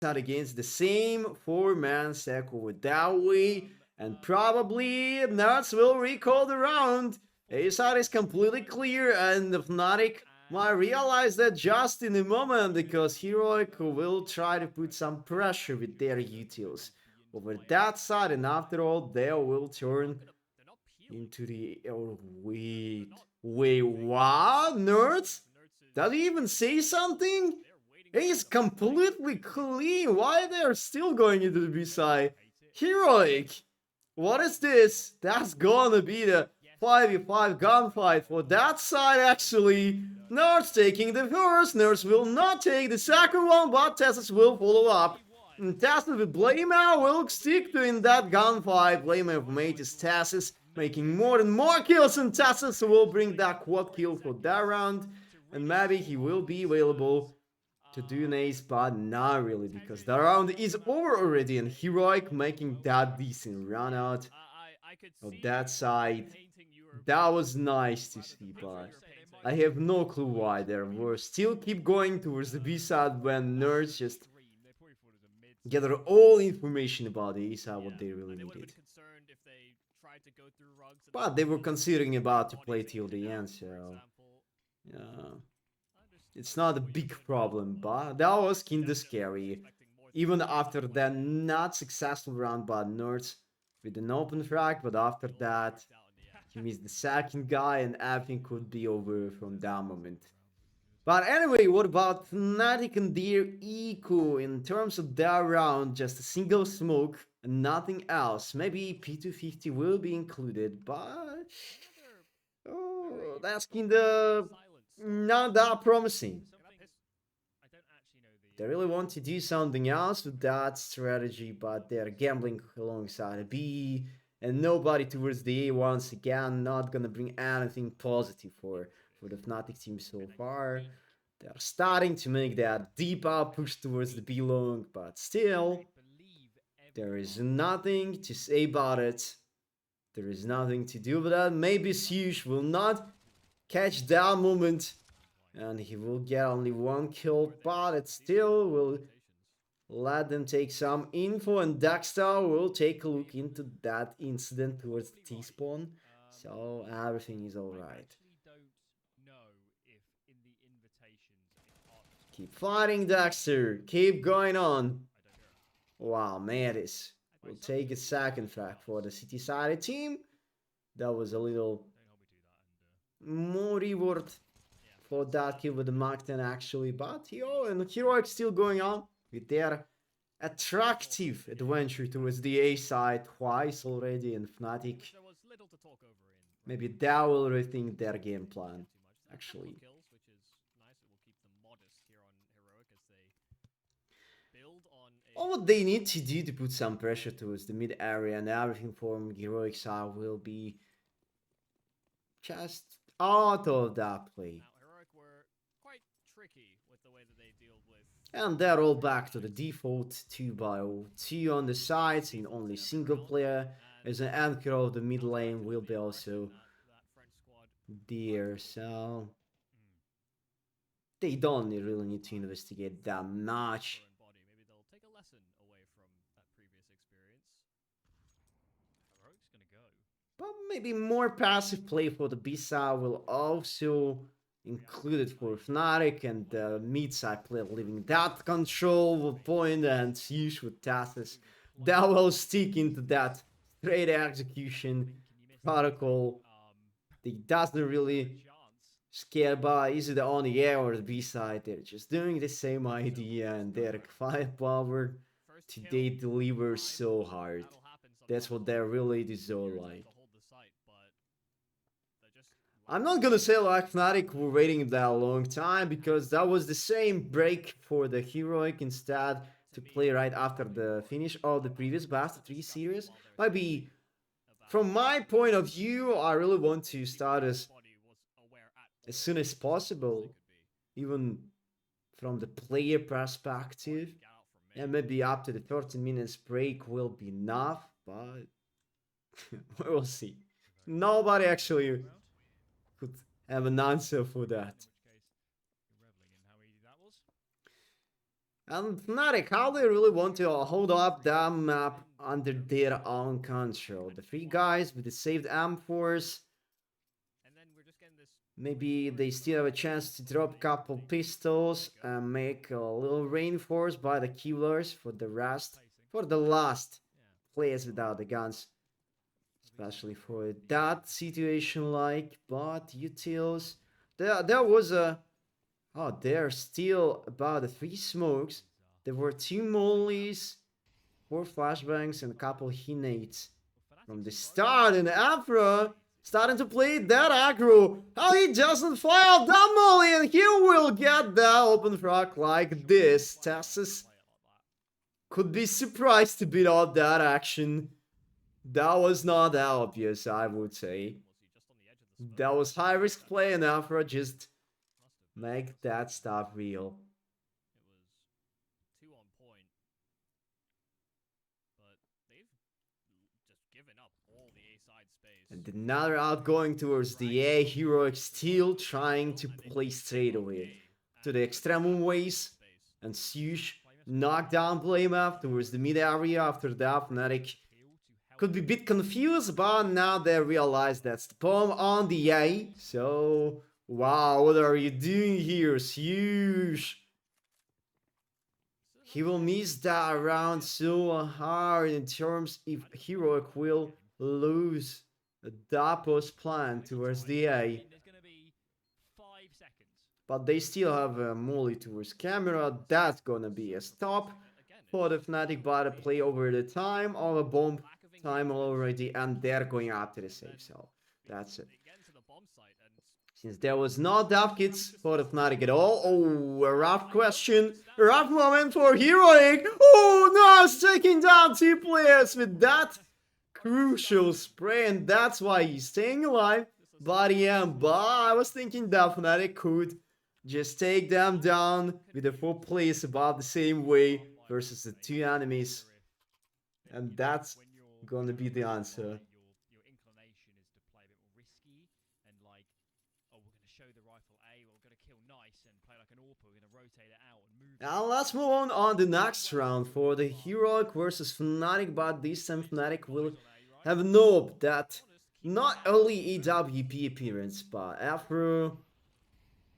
Not against the same four-man circle with that way, and probably Nuts will recall the round. A side is completely clear, and the Fnatic might realize that just in a moment because Heroic will try to put some pressure with their utils over that side, and after all, they will turn into the. Oh, wait, what? Nerds? Does he even say something? He's completely clean. Why they're still going into the B-side? Heroic! What is this? That's gonna be the 5v5 gunfight for that side actually. Nerds taking the first. Nerds will not take the second one, but Tessus will follow up. And Tessus with Blameo will stick to in that gunfight. Blameo mate is Tessus, making more and more kills, and Tessus will bring that quad kill for that round. And maybe he will be available to do an ace, but not really, because the round is over already, and Heroic making that decent run out of that side. That was nice to see, but I have no clue why they were still keep going towards the B side when nerds just gather all information about the A side, what they really needed. But they were considering about to play till the end, so yeah. It's not a big problem, but that was kinda scary. Even after that not successful round by Nerds with an open frag, but after that he missed the second guy and everything could be over from that moment. But anyway, what about Fnatic and their eco in terms of that round? Just a single smoke and nothing else. Maybe P250 will be included, but oh, that's kinda not that promising. They really want to do something else with that strategy, but they're gambling alongside a B, and nobody towards the A once again, not gonna bring anything positive for the Fnatic team so far. They're starting to make that deep up push towards the B long, but still, there is nothing to say about it. There is nothing to do with that. Maybe Siege will not catch that moment and he will get only one kill, but it still will let them take some info, and Daxter will take a look into that incident towards the T-spawn, so everything is alright. Keep fighting, Daxter, keep going on. Wow, Mantis will take a second frag for the city-sided team. That was a little more reward for that kill with the Mark 10 actually, but Heroic still going on with their attractive adventure towards the A side twice already, and Fnatic maybe they will rethink their game plan actually. All what they need to do to put some pressure towards the mid area and everything from Heroic side will be just out of that play. And they're all back to the default 2x2 on the sides in only single player, as an anchor of the mid lane will be also there, so they don't really need to investigate that much. But maybe more passive play for the B side will also included for Fnatic, and the mid side player leaving that control point and Siege with Tassus. That will stick into that straight execution protocol. They doesn't really scare by is it on the A or the B side. They're just doing the same idea, and their firepower today delivers so hard. That's what they really deserve like. I'm not gonna say like Fnatic were waiting that long time, because that was the same break for the Heroic instead to play right after the finish of the previous Bast 3 series. Might be, from my point of view, I really want to start as soon as possible, even from the player perspective. And maybe up to the 30 minutes break will be enough, but we'll see. Nobody actually could have an answer for that. And Fnatic, how they really want to hold up that map under their own control. The three guys with the saved Amphors. Maybe they still have a chance to drop a couple pistols and make a little reinforce by the killers for the rest, for the last players without the guns. Especially for that situation like, but utils. There was a... Oh, there's still about the 3 smokes. There were 2 mollies, 4 flashbangs, and a couple hinnates from the start. And Afra starting to play that aggro. How he doesn't fly out that molly, and he will get that open frag like this. Tassus could be surprised to beat out that action. That was not that obvious, I would say. That was high risk play, and Afra just make that stuff real. And another outgoing towards the A. Heroic still trying to play straight away to the extremum ways. And Sush knocked down Blamef towards the mid area. After that, Fnatic could be a bit confused, but now they realize that's the bomb on the A. So, wow, what are you doing here, Sush? He will miss that round so hard in terms if Heroic will lose Dapo's plan towards the A. But they still have a molly towards camera. That's gonna be a stop for the Fnatic, but a play over the time of a bomb time already, and they're going after the safe, so that's it. Since there was no death kits for the Fnatic at all. Oh, a rough question. A rough moment for Heroic. Oh, no, it's taking down 2 players with that crucial spray, and that's why he's staying alive. But yeah, I was thinking that Fnatic could just take them down with the 4 players about the same way versus the 2 enemies. And that's gonna be the answer. Now let's move on the next round for the Heroic versus Fnatic, but this time Fnatic will have no that not only EWP appearance, but after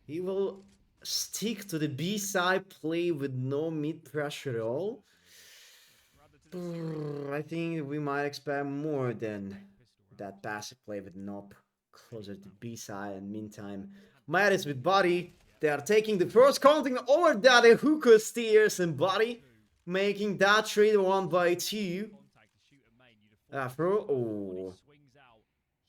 he will stick to the B side play with no mid pressure at all. I think we might expect more than that passive play with Nope closer to B side, and meantime Midas with Body. They are taking the first counting over that hookah steers and Body, making that trade 1-2. After, oh,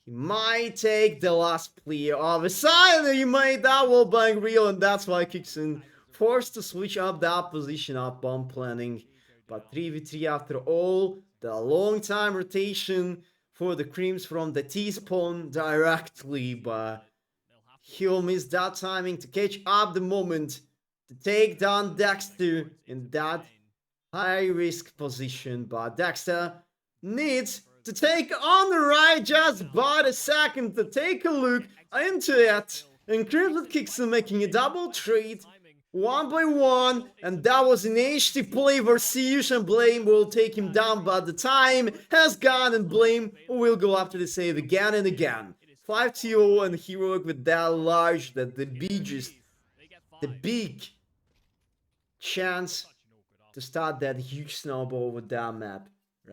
he might take the last play of his side, and he made that wall bang real, and that's why Kixon forced to switch up that position up bomb planning. But 3v3 after all, the long time rotation for the creams from the T-spawn directly, but he'll miss that timing to catch up the moment to take down Dexter in that high risk position. But Dexter needs to take on the right just but a second to take a look into it. And Crimson Kixon making a double trade 1-1, and that was an HD play for Siush, and Blame will take him down, but the time has gone, and Blame will go after the save again and again. 5-0, and Heroic with that large, that the big chance to start that huge snowball with that map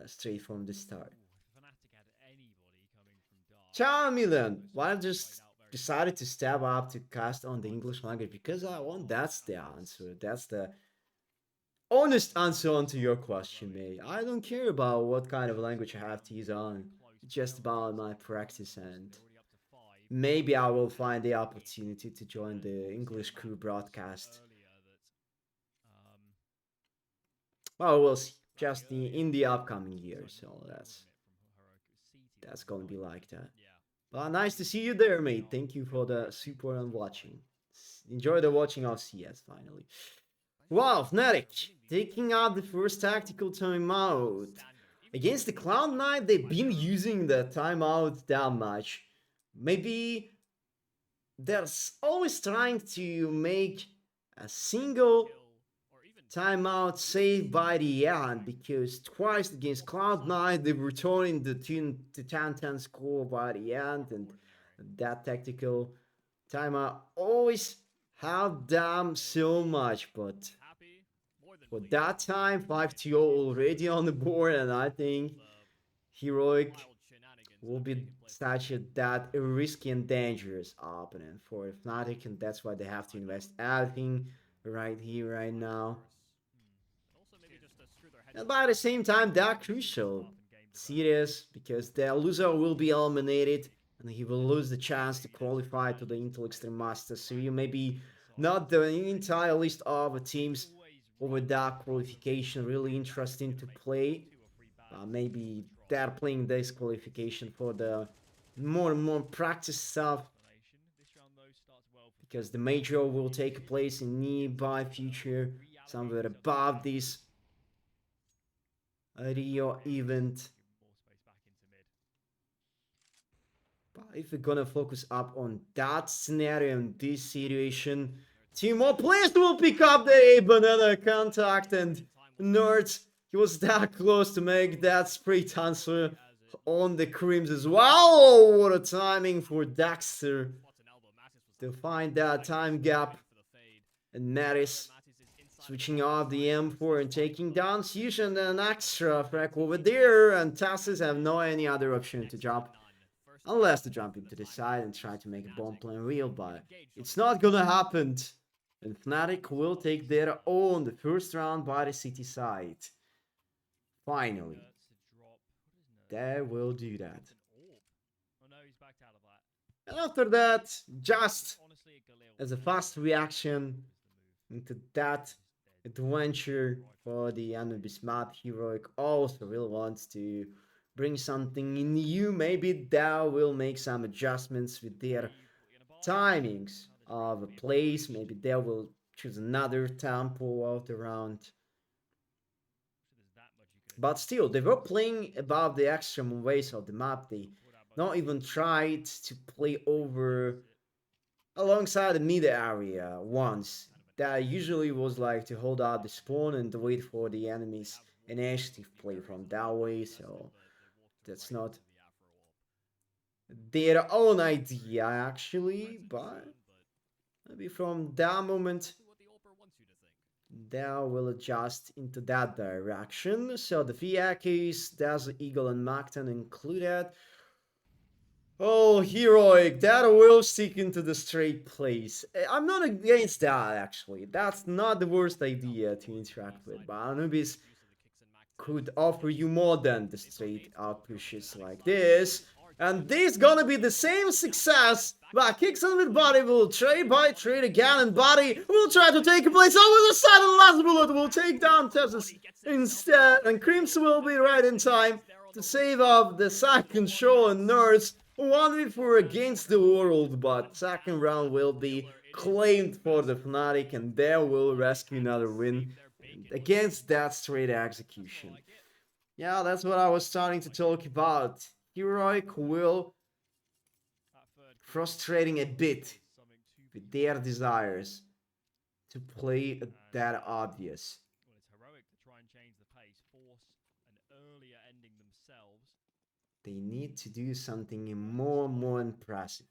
straight from the start. Ciao Milan, why just decided to step up to cast on the English language? Because I want, that's the answer. That's the honest answer onto your question, mate. I don't care about what kind of language I have to use on. It's just about my practice, and maybe I will find the opportunity to join the English crew broadcast. Well, we'll see. Just in the upcoming year, so that's gonna be like that. But nice to see you there, mate. Thank you for the support and watching. Enjoy the watching of CS finally. Wow, Fnatic taking out the first tactical timeout. Against the Cloud9, they've been using the timeout that much. Maybe they're always trying to make a single timeout saved by the end because twice against Cloud9 they were turning the 10-10 score by the end, and that tactical timeout always helped them so much. But for that time, 5-0 already on the board, and I think Heroic will be such a that risky and dangerous opponent for Fnatic, and that's why they have to invest everything right here, right now. And by the same time, they're crucial, serious, because the loser will be eliminated and he will lose the chance to qualify to the Intel Extreme Masters. So you maybe not the entire list of teams over that qualification really interesting to play. Maybe they're playing this qualification for the more and more practice stuff, because the major will take place in nearby future, somewhere above this Rio event. But if we're gonna focus up on that scenario and this situation, Team more players will pick up the A banana contact, and Nerds, he was that close to make that spray transfer on the Creams as well. What a timing for Dexter to find that time gap. And Maris switching off the M4 and taking down Sush, and an extra frag over there, and Tassis have no any other option to jump. Unless to jump into the side and try to make a bomb plan real, but it's not gonna happen. And Fnatic will take their own the first round by the city side. Finally. They will do that. And after that, just as a fast reaction into that adventure for the Anubis map, Heroic also really wants to bring something new. Maybe they will make some adjustments with their timings of a place. Maybe they will choose another tempo of the round. But still, they were playing above the extreme ways of the map. They not even tried to play over alongside the mid area once. That usually was like to hold out the spawn and wait for the enemy's initiative play from that way, so that's not their own idea actually, but maybe from that moment they will adjust into that direction. So the Fiakis, there's Eagle and Macton included. Oh, Heroic, that will stick into the straight place. I'm not against that, actually. That's not the worst idea to interact with, but Anubis could offer you more than the straight out pushes like this. And this gonna be the same success, but kicks in with Body will trade by trade again, and Body will try to take a place over the side, and last bullet will take down Tessus instead, and Creams will be right in time to save up the second show, and Nerds 1v4 against the world, but second round will be claimed for the Fnatic, and they will rescue another win against that straight execution. Yeah, that's what I was starting to talk about. Heroic will frustrating a bit with their desires to play that obvious. They need to do something more impressive.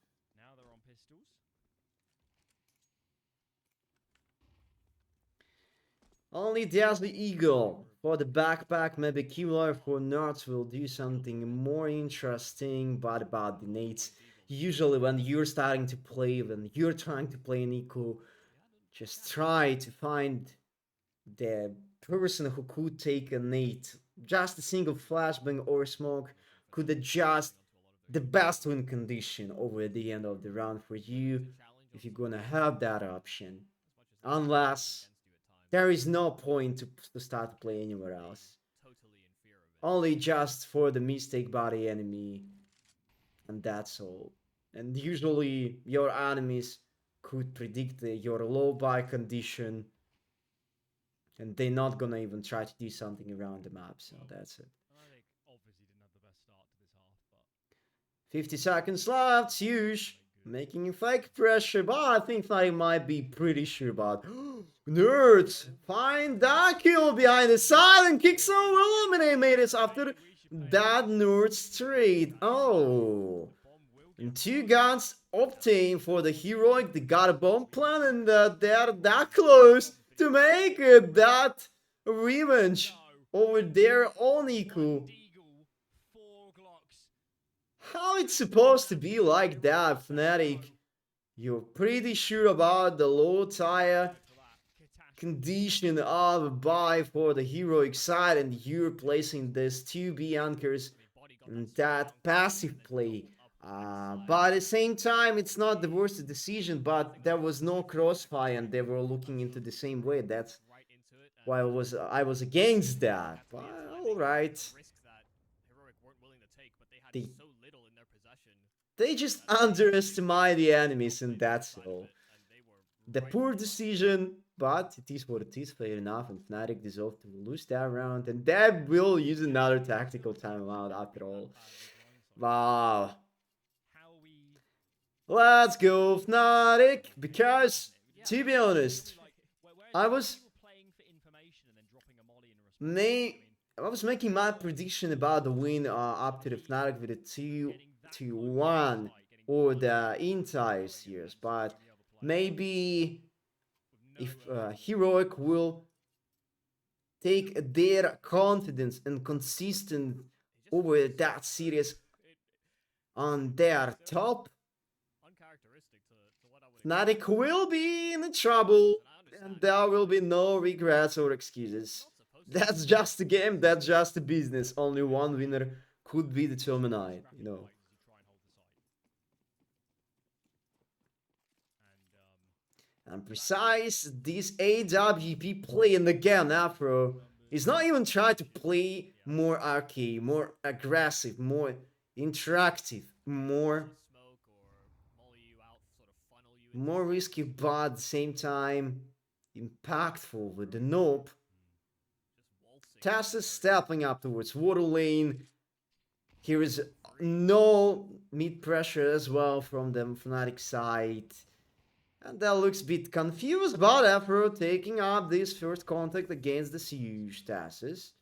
Only Dazzly Eagle for the backpack, maybe Kevlar for Nerds will do something more interesting, but about the nades. Usually when you're starting to play, when you're trying to play an eco, just try to find the person who could take a nade. Just a single flashbang or smoke could adjust the best win condition over the end of the round for you, if you're gonna have that option. Unless there is no point to start to play anywhere else. Only just for the mistake by the enemy, and that's all. And usually your enemies could predict your low buy condition, and they're not gonna even try to do something around the map, so that's it. 50 seconds left, huge. Making fake pressure, but I think I might be pretty sure about. Nerds find that kill behind the side and kicks on will eliminate it after that Nerds trade. Oh, and 2 guns obtained for the heroic. They got a bomb plan and they're that close to make that revenge over their own equal. How it's supposed to be like that, Fnatic? You're pretty sure about the low tire condition of a buy for the heroic side, and you're placing these 2B anchors in that passive play. But at the same time, it's not the worst decision, but there was no crossfire and they were looking into the same way. That's why I was against that. But alright. They, they just underestimate the enemies, and that's all. The poor decision, but it is what it is, fair enough, and Fnatic deserve to lose that round, and they will use another tactical timeout after all. Wow. Let's go, Fnatic, because, to be honest, I was making my prediction about the win up to the Fnatic with a 2-1 or the entire series, but maybe if Heroic will take their confidence and consistent over that series on their top, Fnatic will be in trouble and there will be no regrets or excuses. That's just a game, that's just a business. Only one winner could be determined, you know. And precise, this AWP play, and again, Afro is not even trying to play more arcade, more aggressive, more interactive, more risky, but at the same time impactful with the nope. TaS's stepping up towards water lane. Here is no mid pressure as well from the Fnatic side. And that looks a bit confused, but Afro taking up this first contact against the huge TaS's.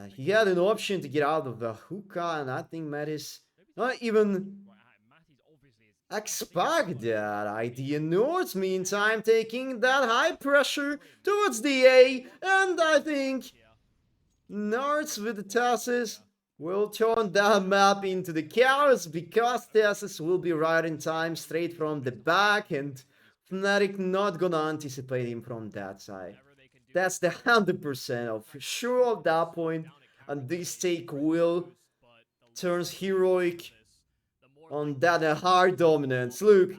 He had an option to get out of the hookah, and I think Mattis not even expect that idea. Nords, meantime, taking that high pressure towards the A, and I think Nords with the TaS's will turn that map into the chaos because TaS's will be right in time straight from the back, and Fnatic not gonna anticipate him from that side. That's the 100% of sure at that point, and this take will turns heroic on that hard dominance. Look,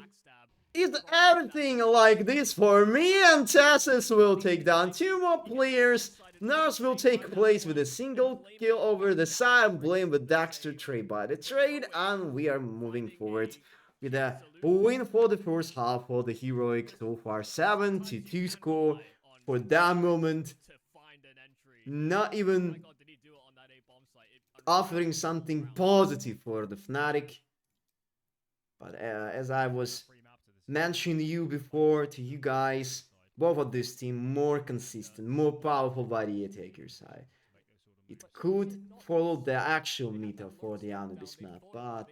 it's everything like this for me, and TaS's will take down 2 more players. Nars will take place with a single kill over the side, blame with Daxter trade by the trade, and we are moving forward with a win for the first half for the heroic. So far 7-2 score for that moment. Not even offering something positive for the Fnatic. But as I was mentioning you before to you guys, both of this team more consistent, more powerful by the attacker side. It could follow the actual meta for the end of this map, but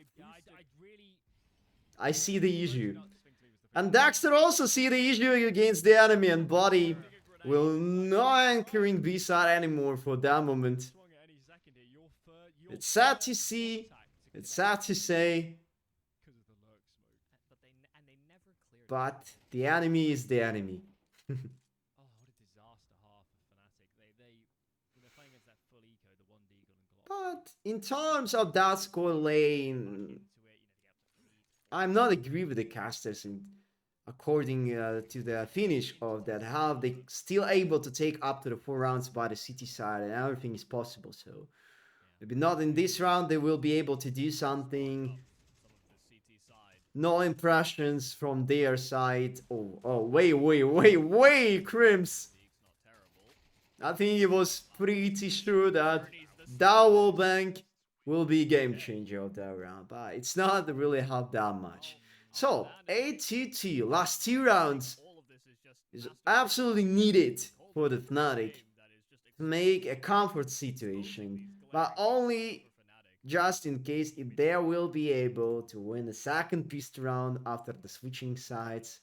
I see the issue. And Daxter also see the issue against the enemy, and Body will not anchoring B-side anymore for that moment. It's sad to see, it's sad to say, but the enemy is the enemy. But in terms of that score lane, I'm not agree with the casters. And according to the finish of that half, they still able to take up to the 4 rounds by the city side, and everything is possible. So maybe not in this round, they will be able to do something. No impressions from their side. Oh, wait, Crims. I think it was pretty sure that Double Bank will be game changer of that round, but it's not really helped that much. So, 8-2, last 2 rounds is absolutely needed for the Fnatic to make a comfort situation, but only just in case if they will be able to win the second pist round after the switching sides.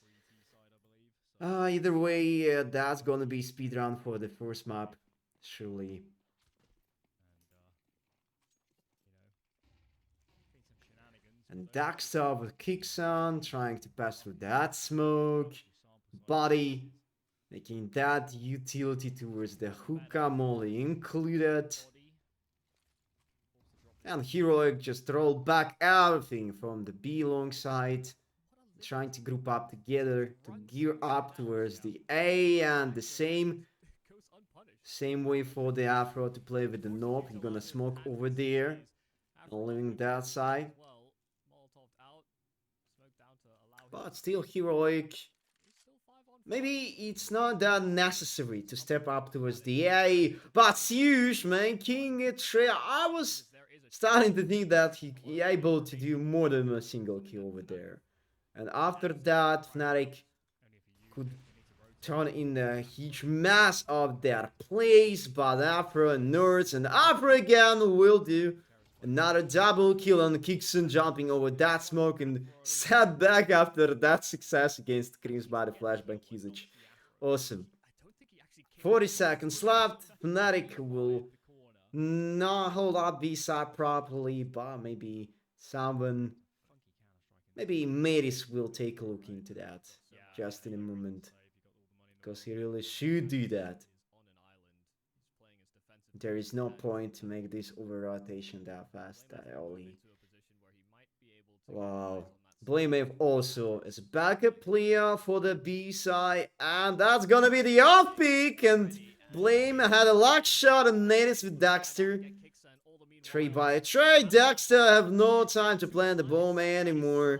Either way, that's gonna be speed round for the first map, surely. And Daxter with kicks on, trying to pass through that smoke. Body, making that utility towards the hookah molly included. And Heroic just rolled back everything from the B long side, trying to group up together to gear up towards the A, and the same way for the Afro to play with the Nope. He's gonna smoke over there, leaving that side. But still Heroic. Maybe it's not that necessary to step up towards the A, but Huge making it trail. I was starting to think that he able to do more than a single kill over there. And after that, Fnatic could turn in a huge mess of their plays, but Afro and Nerds and Afro again will do another double kill on Kixon, jumping over that smoke and sat back after that success against Creams by the flashbang usage. Awesome. 40 seconds left. Fnatic will not hold up B-side properly, but maybe someone, maybe Maris will take a look into that just in a moment, because he really should do that. There is no point to make this over rotation that fast, that early. Wow. Blamewave also is a backup player for the B side, and that's gonna be the off pick. And Blame had a luck shot and Natus with Daxter. Trade by a trade. Daxter have no time to plant the bomb anymore.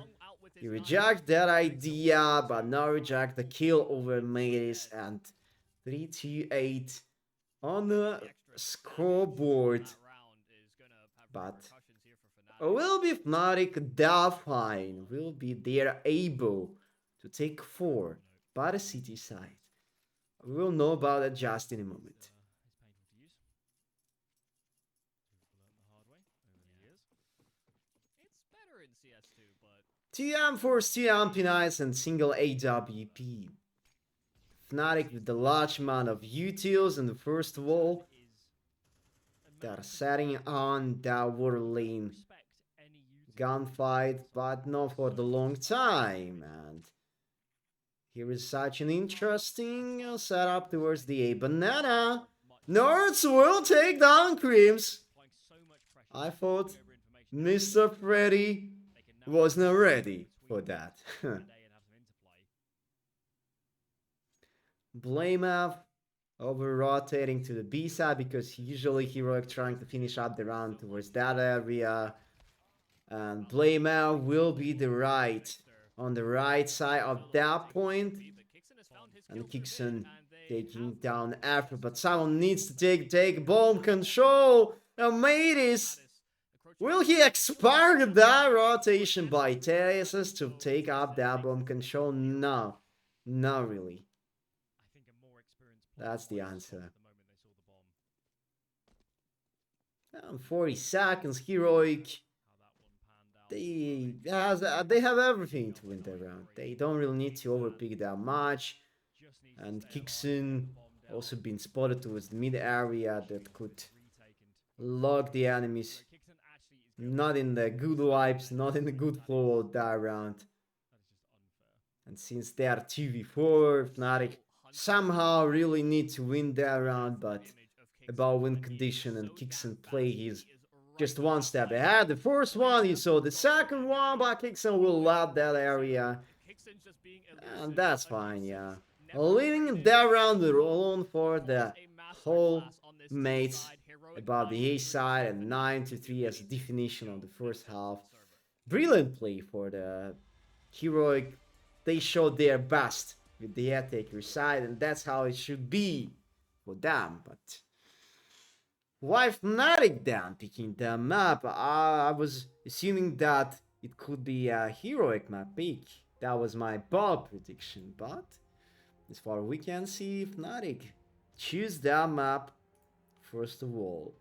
He reject that idea, but now reject the kill over Matis, and 3-2-8 on the scoreboard. But will be Fnatic Delphine, will be there able to take 4 by the city side. We'll know about that just in a moment. TM for TM P9s and single AWP. Fnatic with the large amount of utils in the first wall. They're setting on that water lane gunfight, but not for the long time. And here is such an interesting setup towards the A. Banana. Nerds will take down Creams. I thought Mr. Freddy was not ready for that. Blameup over rotating to the B side because usually Heroic trying to finish up the round towards that area. And Blameup will be on the right side of that point. And Kixon taking down Afro, but someone needs to take bomb control. And Matis, will he expire that rotation by Tesis to take up that bomb control? No, not really. That's the answer. 40 seconds, Heroic. They have everything to win that round. They don't really need to overpick that much. And Kixon also been spotted towards the mid area that could lock the enemies. Not in the good vibes, not in the good flow of that round. And since they are 2v4, Fnatic somehow really need to win that round, but about win condition and Kixon play, he's just one step ahead. The first one he saw, the second one, but Kixon will love that area. And that's fine, yeah. Leaving that round alone for the whole mates about the A side, and 9-3 as a definition of the first half. Brilliant play for the Heroic. They showed their best with the attacker side, and that's how it should be for them. But why Fnatic then picking them up? I was assuming that it could be a heroic map pick. That was my bold prediction, but as far as we can see, Fnatic choose that map first of all.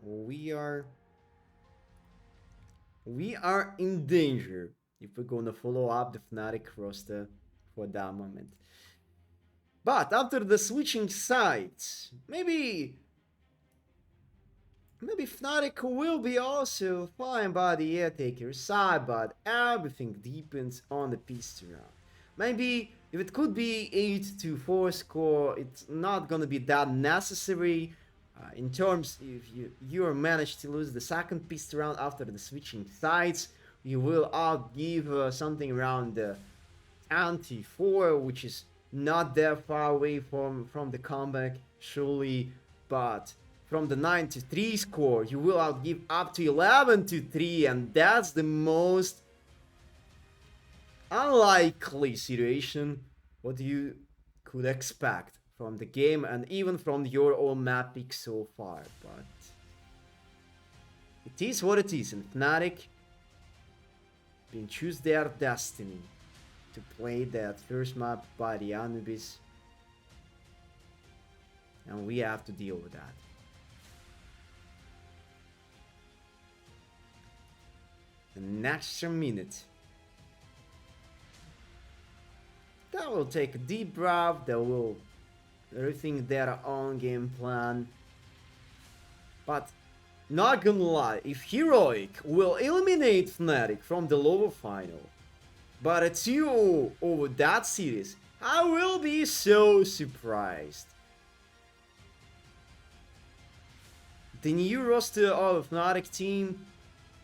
We are in danger if we're gonna follow up the Fnatic roster for that moment. But after the switching sides, maybe Fnatic will be also fine by the Airtaker side, but everything depends on the pistol round. Maybe if it could be 8-4 score, it's not gonna be that necessary. In terms, if you managed to lose the second pistol round after the switching sides, you will outgive something around 10-4, which is not that far away from the comeback, surely, but from the 9-3 score, you will outgive up to 11-3, and that's the most unlikely situation what you could expect from the game and even from your own map pick so far. But it is what it is, and Fnatic can choose their destiny to play that first map by the Anubis, and we have to deal with that. An extra minute. That will take a deep breath, that will rethink their own game plan. But not gonna lie, if Heroic will eliminate Fnatic from the lower final, but a 2-0 over that series, I will be so surprised. The new roster of Fnatic team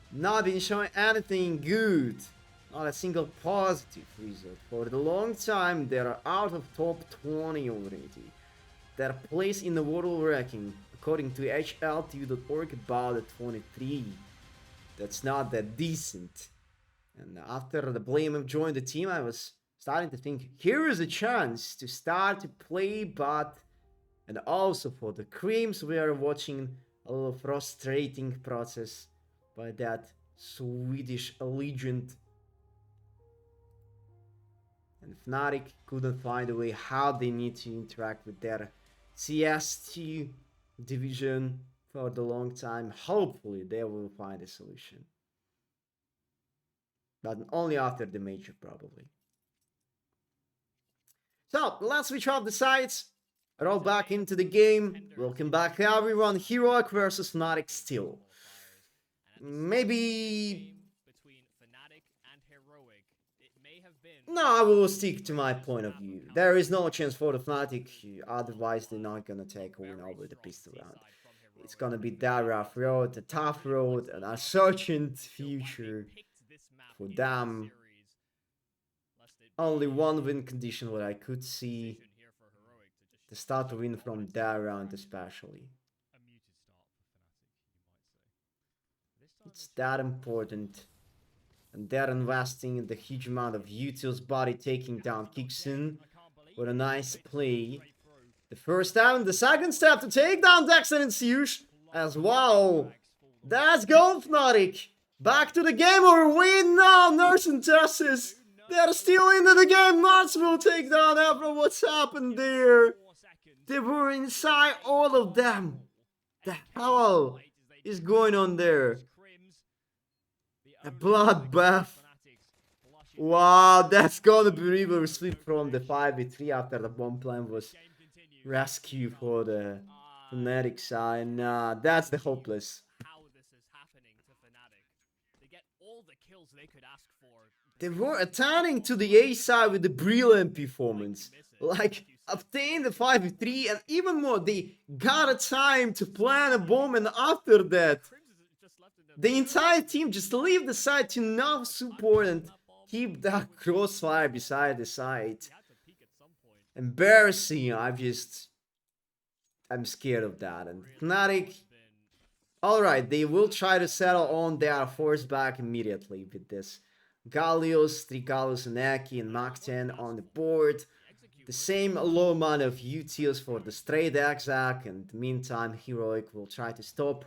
not been showing anything good. Not a single positive result. For the long time, they are out of top 20 already. Their place in the world ranking, according to HLTV.org, about 23. That's not that decent. And after the Blame joined the team, I was starting to think, here is a chance to start to play, but... And also for the Creams, we are watching a little frustrating process by that Swedish legend. And Fnatic couldn't find a way how they need to interact with their CST division for the long time. Hopefully they will find a solution. But only after the major, probably. So, let's switch off the sides. Roll back into the game. Welcome back everyone. Heroic versus Fnatic still. Maybe... No, I will stick to my point of view. There is no chance for the Fnatic, otherwise they're not gonna take a win over the pistol round. It's gonna be that rough road, a tough road, an uncertain future for them. Only one win condition what I could see. The start to win from that round especially. It's that important. And they're investing in the huge amount of Util's body taking down Kixin with a nice play. The first step and the second step to take down Dexter and Siush as wow. Let's go Fnatic. Back to the game or win now. Nurse and Tessis. They're still into the game. Nuts will take down Ebro. What's happened there? They were inside all of them. The hell is going on there? A bloodbath. Wow, that's gonna be reverse sweep from the 5v3 after the bomb plan was rescued for the Fnatic side. Nah, that's the hopeless. They were attacking to the A side with the brilliant performance. Like, obtain the 5v3 and even more, they got a time to plan a bomb, and after that, the entire team just leave the side to not support and keep that crossfire beside the side. Embarrassing. I'm scared of that. And Fnatic, alright, they will try to settle on their force back immediately with this. Gallios, 3 Gallios and Aki and Mach 10 on the board. the same low amount of utils for the straight Exac, and in the meantime, Heroic will try to stop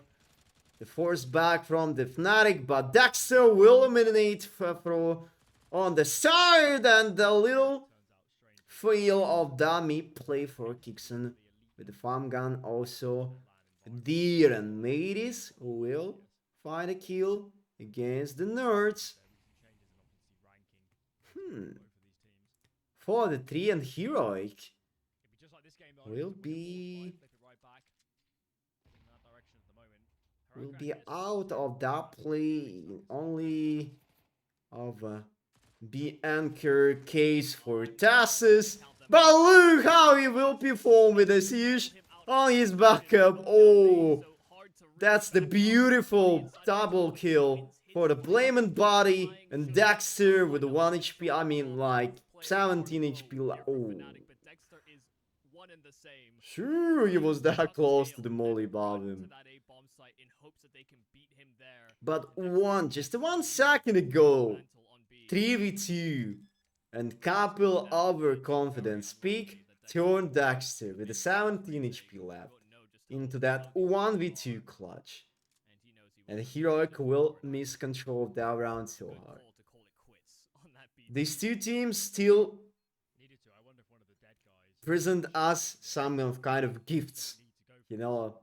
the force back from the Fnatic, but Dexter will eliminate Fefro on the side, and the little fail of dummy play for Kixon with the farm gun also. Deer and Matis will find a kill against the nerds. For the 3 and Heroic will be out of that play, only of a be anchor case for Tassus. But look how he will perform with a siege on his backup. Oh, that's the beautiful double kill for the Blaming Body and Dexter with the 1 HP. I mean, like 17 HP. Oh, sure, he was that close to the molly above him. But just 1 second ago, 3v2 and couple overconfidence peak turned Dexter with a 17 HP left into that 1v2 clutch. And Heroic will miss control of that round so hard. These two teams still present us some kind of gifts, you know,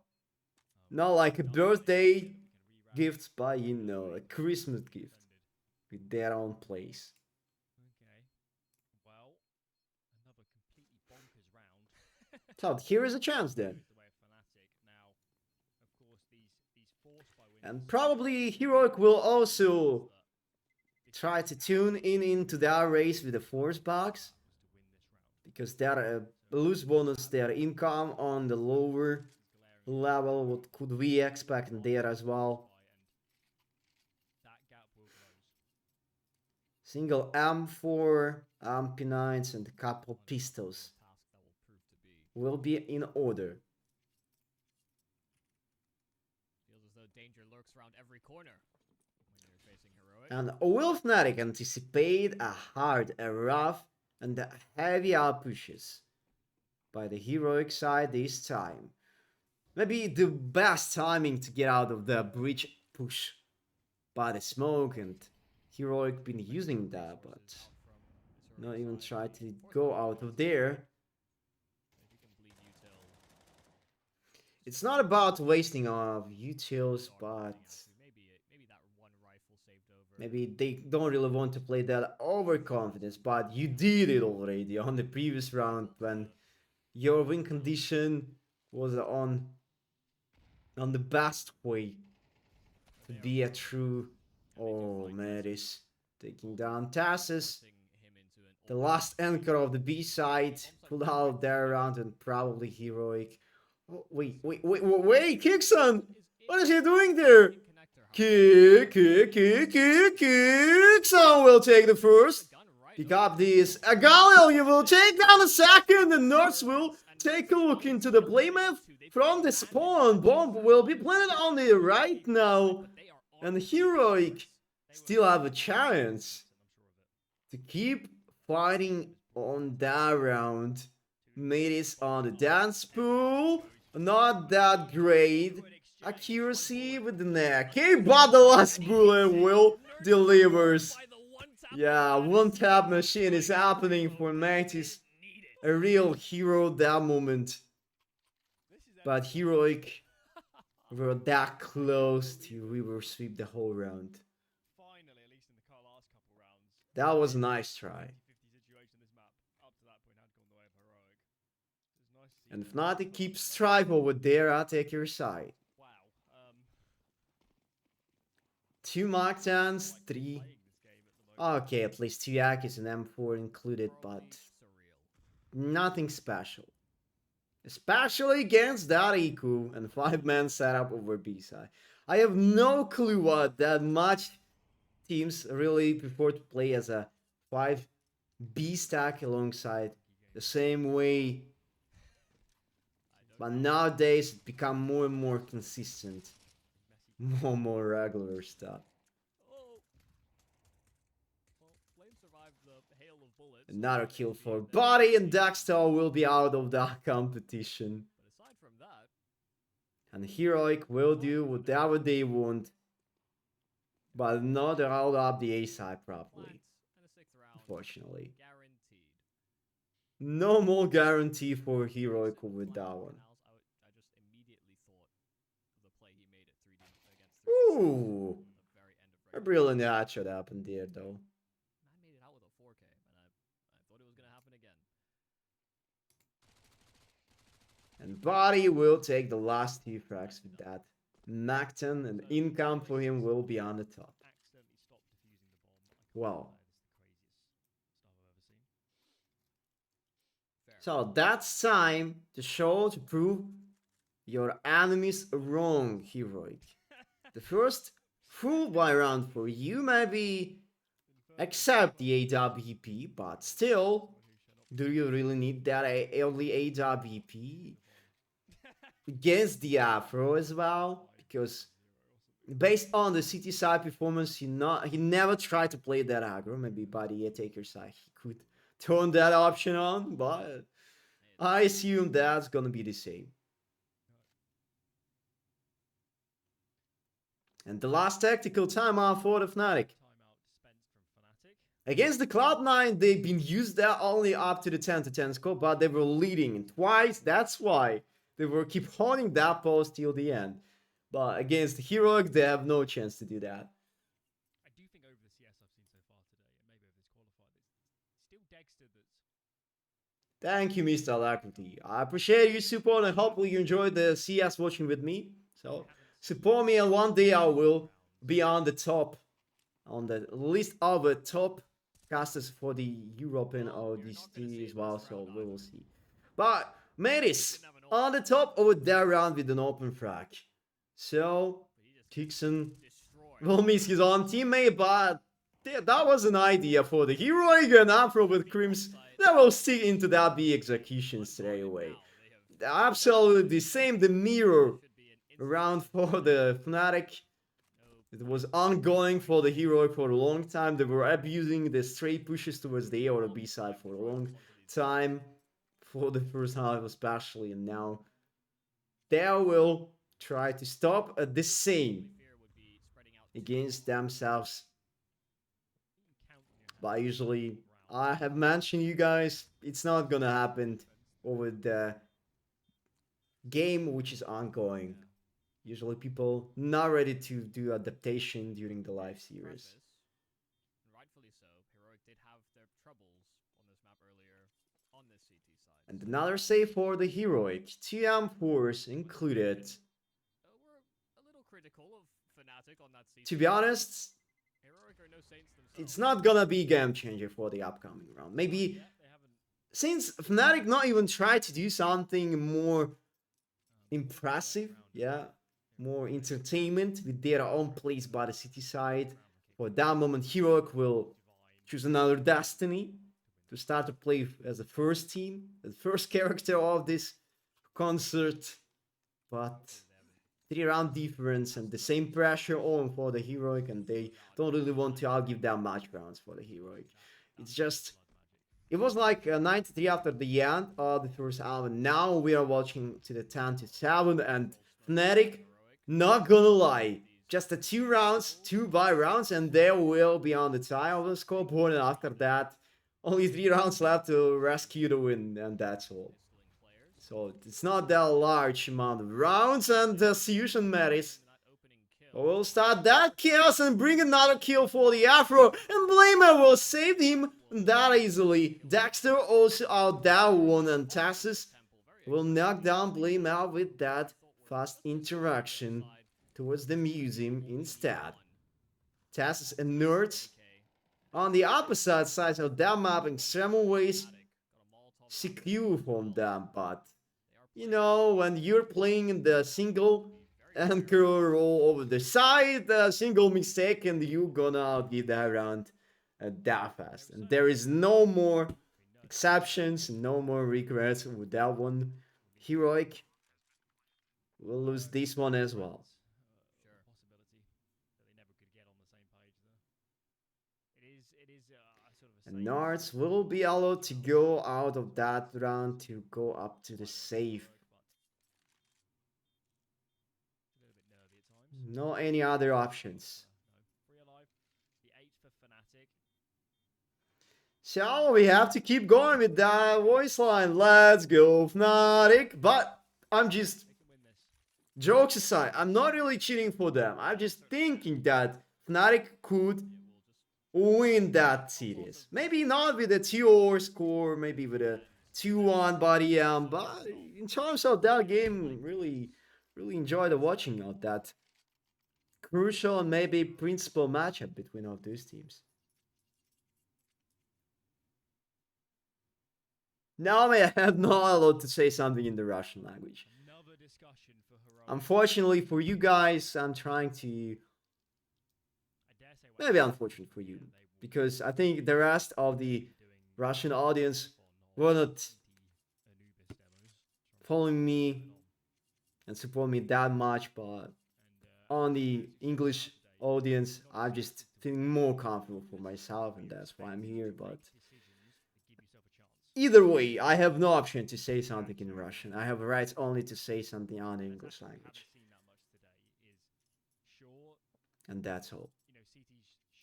not like a birthday gift, but you know, a Christmas gift with their own place. So here is a chance then. And probably Heroic will also try to tune into their race with a force box, because their loose bonus, their income on the lower level, what could we expect there as well? Single M4, MP9s and a couple pistols will be in order. And will Fnatic anticipate a hard, a rough, and a heavy outpushes by the Heroic side this time? Maybe the best timing to get out of the bridge push by the smoke, and Heroic been using that, but not even try to go out of there. It's not about wasting of utils, but maybe they don't really want to play that overconfidence, but you did it already on the previous round when your win condition was on the best way to be a true... Oh, Matis taking down Tassus. The last anchor of the B side pulled out there around, and probably Heroic. Oh, wait, Kixon! What is he doing there? Kixon will take the first. Pick up this. Galil, you will take down the second, and Nerds will take a look into the playmat from the spawn. Bomb will be planted on the right now, and Heroic still have a chance to keep fighting on that round. Matis on the dance pool, not that great accuracy with the neck. Hey, but the last bullet will delivers. Yeah, one tap machine is happening for Matis. A real hero that moment. But Heroic were that close to reverse sweep the whole round. That was a nice try. And Fnatic keeps strive over there at your side. 2 Marktans, 3. Okay, at least 2 Akis and M4 included, but nothing special. Especially against that Iku and 5-man setup over B side. I have no clue what that much teams really prefer to play as a 5B stack alongside the same way. But nowadays it become more and more consistent. More regular stuff. Another kill for Body, and Daxter will be out of the competition. And Heroic will do whatever they want, but not round up the A side properly. Unfortunately. No more guarantee for Heroic with that one. Ooh! A brilliant headshot happened there, though. And Body will take the last 2 frags with that. Nacton and income for him will be on the top. Well. So that's time to prove your enemies wrong, Heroic. The first full buy round for you maybe accept the AWP, but still, do you really need that early AWP against the Afro as well? Because based on the CT side performance, he never tried to play that aggro. Maybe by the Taker side, he could turn that option on, but I assume that's gonna be the same. And the last tactical timeout for the Fnatic. Against the Cloud9, they've been used there only up to the 10-10 score, but they were leading twice. That's why they were keep holding that post till the end. But against the Heroic, they have no chance to do that. I do think over the CS I've seen so far today, and maybe over this qualifier, it's still Dexter that's... Thank you, Mr. Alacrity. I appreciate your support, and hopefully you enjoyed the CS watching with me. So support me, and one day I will be on the top, on the list of the top casters for the European or DCT as well. So we will see. But Matis on the top over there round with an open frag. So Tixon will miss his own teammate, but that was an idea for the Heroic and Afro with Crims. They will stick into that B execution straight away. Absolutely the same, the mirror round for the Fnatic. It was ongoing for the Heroic for a long time. They were abusing the straight pushes towards the A or the B side for a long time. For the first half especially, and now they will try to stop the same against themselves. But usually, I have mentioned you guys, it's not gonna happen over the game which is ongoing. Usually people not ready to do adaptation during the live series. And another save for the Heroic, 2 M4s included. To be honest, it's not gonna be game changer for the upcoming round. Maybe since Fnatic not even tried to do something more impressive, yeah, more entertainment with their own plays by the city side. For that moment, Heroic will choose another Destiny to start to play as the first team, the first character of this concert. But 3-round difference and the same pressure on for the Heroic, and they don't really want to outgive that much rounds for the Heroic. It's just, it was like 93 after the end of the first half, and now we are watching to the 10-7, and Fnatic, not gonna lie, just the 2 rounds, 2 buy rounds, and they will be on the tie of the scoreboard, and after that, only 3 rounds left to rescue the win, and that's all. So it's not that large amount of rounds, and Fusion Matis will start that chaos and bring another kill for the Afro, and Blamer will save him that easily. Dexter also out that one, and Tassus will knock down Blamer with that fast interaction towards the museum instead. Tassus and Nerds on the opposite side of that map in several ways secure from them, but you know, when you're playing the single anchor roll over the side, a single mistake, and you're gonna get that round that fast. And there is no more exceptions, no more regrets with that one. Heroic will lose this one as well. And Nards will be allowed to go out of that round to go up to the safe. No any other options. So we have to keep going with that voice line. Let's go, Fnatic. But I'm just, jokes aside, I'm not really cheating for them. I'm just thinking that Fnatic could win that series. Maybe not with a 2-0 score, maybe with a 2-1 body but in terms of that game, really enjoyed the watching of that crucial and maybe principal matchup between all those teams. Now I am not allowed to say something in the Russian language. Unfortunately for you guys, I'm trying to. Maybe unfortunate for you, because I think the rest of the Russian audience will not following me and support me that much, but on the English audience, I'm just feeling more comfortable for myself, and that's why I'm here. But either way, I have no option to say something in Russian. I have rights only to say something on the English language. And that's all.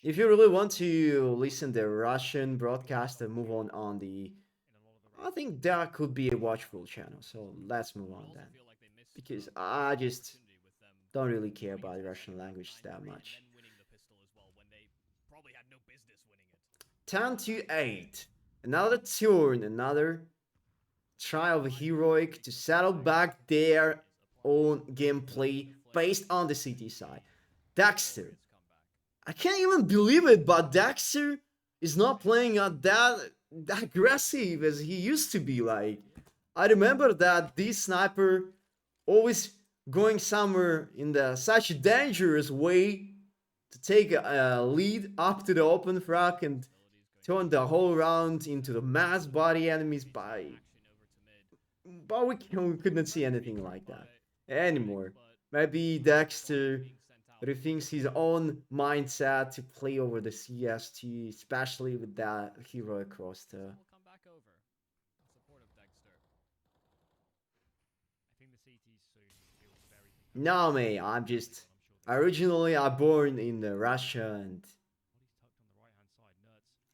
If you really want to listen to Russian broadcast and move on the, I think that could be a watchful channel. So let's move on then, because I just don't really care about the Russian language that much. 10-8. Another turn, another try of heroic to settle back their own gameplay based on the CT side. Dexter. I can't even believe it, but Dexter is not playing that aggressive as he used to be. Like, I remember that this sniper always going somewhere in the such a dangerous way to take a lead up to the open frag and turn the whole round into the mass body enemies but we couldn't see anything like that anymore. Maybe Dexter rethinks his own mindset to play over the CST, especially with that heroic roster. No, mate, I'm just originally I born in Russia and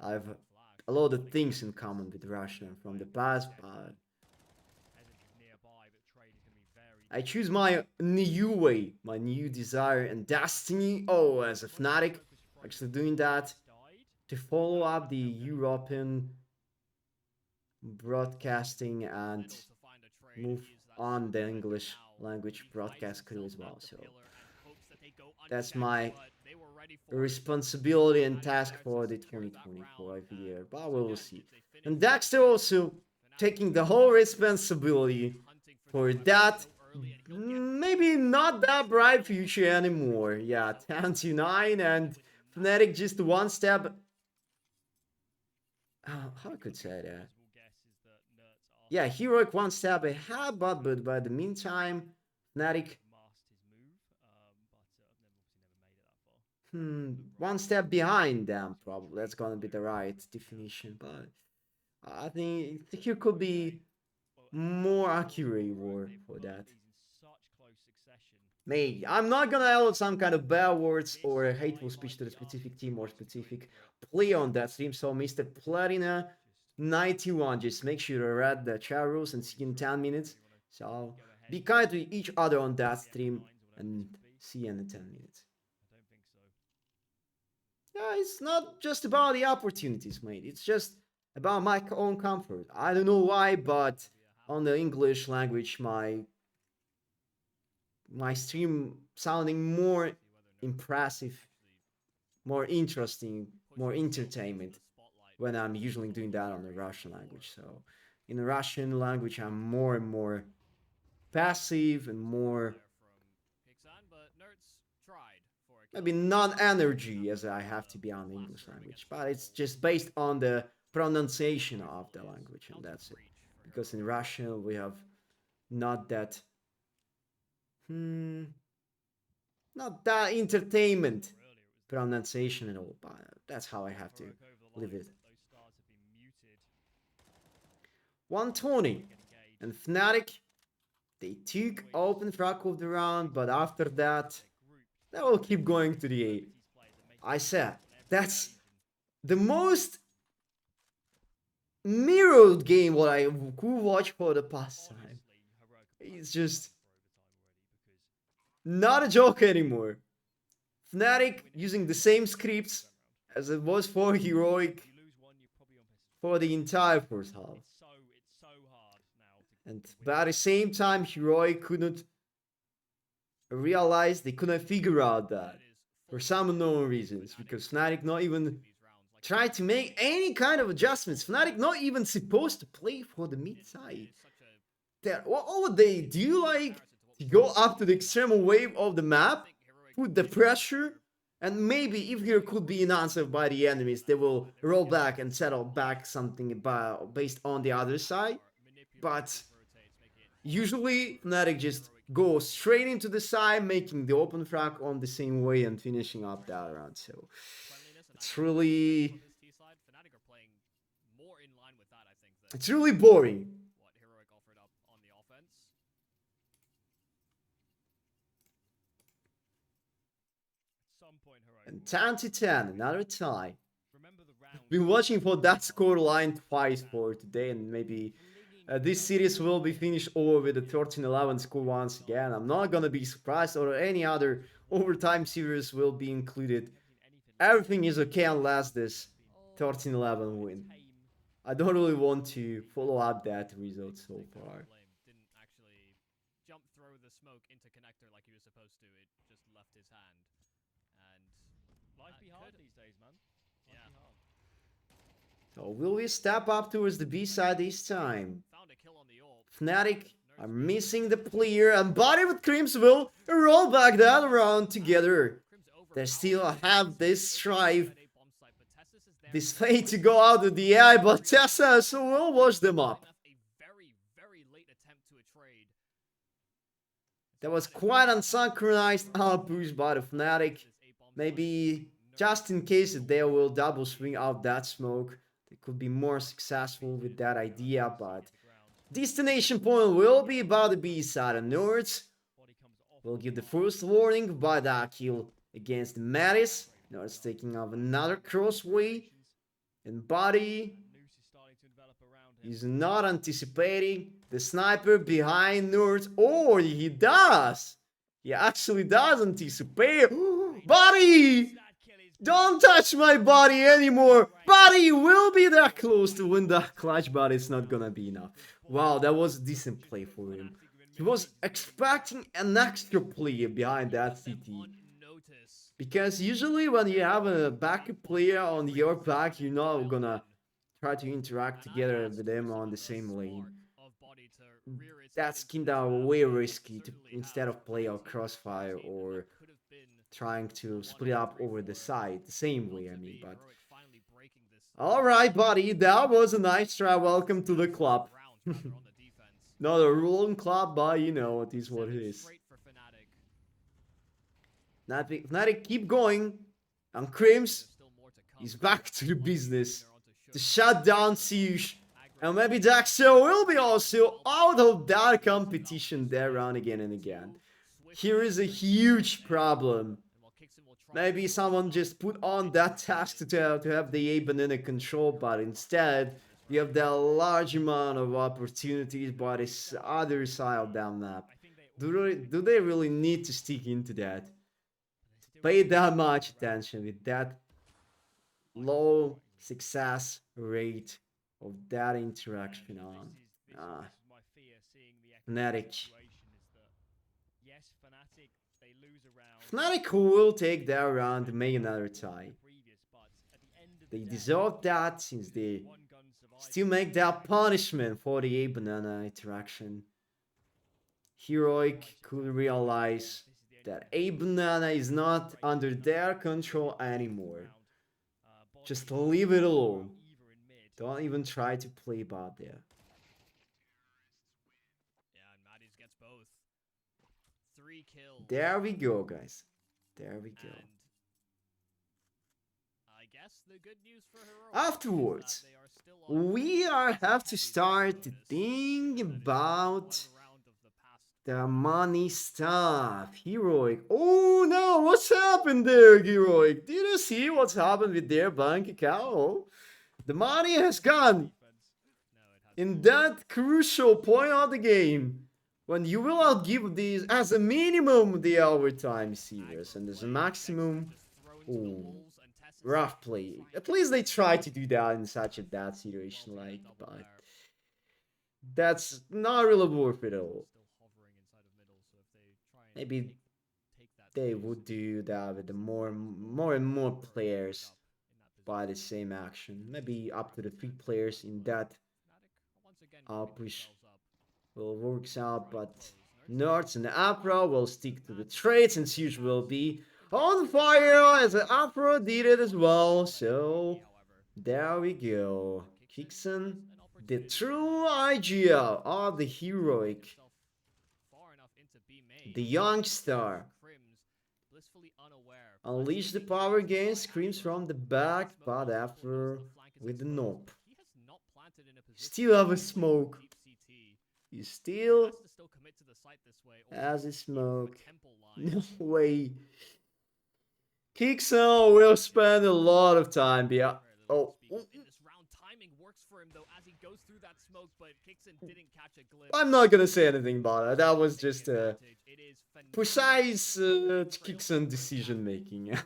I've a lot of things in common with Russia from the past, but I choose my new way, my new desire and destiny. Oh, as a Fnatic, actually doing that to follow up the European broadcasting and move on the English language broadcast crew as well. So that's my responsibility and task for the 2024 year, but we will see. And Dexter also taking the whole responsibility for that maybe not that bright future anymore. Yeah, 10-9 and Fnatic just one step. How I could say that? Yeah, Heroic one step ahead, but by the meantime, Fnatic one step behind them, probably. That's gonna be the right definition, but I think here could be more accurate word for that. Maybe. I'm not gonna yell some kind of bad words or a hateful speech to the specific team or specific play on that stream. So Mr. Platina 91, just make sure to read the chat rules and see in 10 minutes. So be kind to each other on that stream and see you in 10 minutes. Yeah, it's not just about the opportunities, mate. It's just about my own comfort. I don't know why, but on the English language, my stream sounding more impressive, more interesting, more entertainment when I'm usually doing that on the Russian language. So in the Russian language, I'm more and more passive and more maybe non-energy as I have to be on the English language, but it's just based on the pronunciation of the language, and that's it. Because in Russian we have not that not that entertainment pronunciation at all, but that's how I have to live it. 120. And Fnatic, they took open track of the round, but after that, they will keep going to the A. I said, that's the most mirrored game what I could watch for the past time. It's just not a joke anymore. Fnatic using the same scripts as it was for Heroic for the entire first half. And but at the same time, Heroic couldn't realize, they couldn't figure out that for some unknown reasons, because Fnatic not even tried to make any kind of adjustments. Fnatic not even supposed to play for the mid side. That what would they do? Like to go up to the extreme wave of the map, put the pressure, and maybe if here could be an answer by the enemies, they will roll back and settle back something about, based on the other side. But usually Fnatic just go straight into the side, making the open frag on the same way and finishing up that round. So it's really boring. And 10 to 10, another tie. Been watching for that score line twice for today, and maybe this series will be finished over with a 13-11 score once again. I'm not gonna be surprised, or any other overtime series will be included. Everything is okay unless this 13-11 win. I don't really want to follow up that result so far. So will we step up towards the B side this time? Fnatic are missing the player, and Body with Crims will roll back that round together. They still have this strive, this fate to go out of the AI, but Tessa will wash them up. That was quite unsynchronized outpush by the Fnatic. Maybe just in case they will double swing out that smoke, they could be more successful with that idea, but destination point will be about the B side, and Nerds will give the first warning by that kill against Mattis. Nerds taking off another crossway, and Body is not anticipating the sniper behind Nerds, or he does. He actually does anticipate. Body! Don't touch my body anymore! Body will be that close to win the clutch, but it's not gonna be enough. Wow, that was a decent play for him. He was expecting an extra play behind that CT. Because usually when you have a backup player on your back, you're not gonna try to interact together with them on the same lane. That's kinda way risky to, instead of play a crossfire or trying to split up over the side the same way, I mean, but alright, buddy, that was a nice try. Welcome to the club. Not a ruling club, but you know, it is what it is. Fnatic keep going, and Crims is back to the business to shut down Siege. And maybe Daxo will be also out of that competition there round again and again. Here is a huge problem. Maybe someone just put on that task to have the A banana control, but instead you have that large amount of opportunities by this other side of that map. Do they really need to stick into that? Pay that much attention with that low success rate of that interaction on Fnatic. Fnatic will take that round and make another tie. They deserve that since they still make that punishment for the A banana interaction. Heroic could realize that A banana is not under their control anymore. Just leave it alone. Don't even try to play bad there. There we go, guys. There we go. Afterwards, we have to start to think about the money stuff. Heroic. Oh no, what's happened there, Heroic? Did you see what's happened with their bank account? The money has gone in that crucial point of the game. When you will outgive these as a minimum the overtime series and as a maximum. Oh, rough play. At least they try to do that in such a bad situation, like, but that's not really worth it at all. Maybe they would do that with the more and more players by the same action. Maybe up to the 3 players in that push will works out, but Nerds and Afro will stick to the trades and Siege will be on fire as Afro did it as well. So there we go. Kixon, the true idea of the heroic, the young star. Unleash the power gain, screams from the back, but after with the nope. Still have a smoke. You still has a smoke. No way. Kixon will spend a lot of time behind. Oh. I'm not gonna say anything about it. That was just a precise Kixon decision making.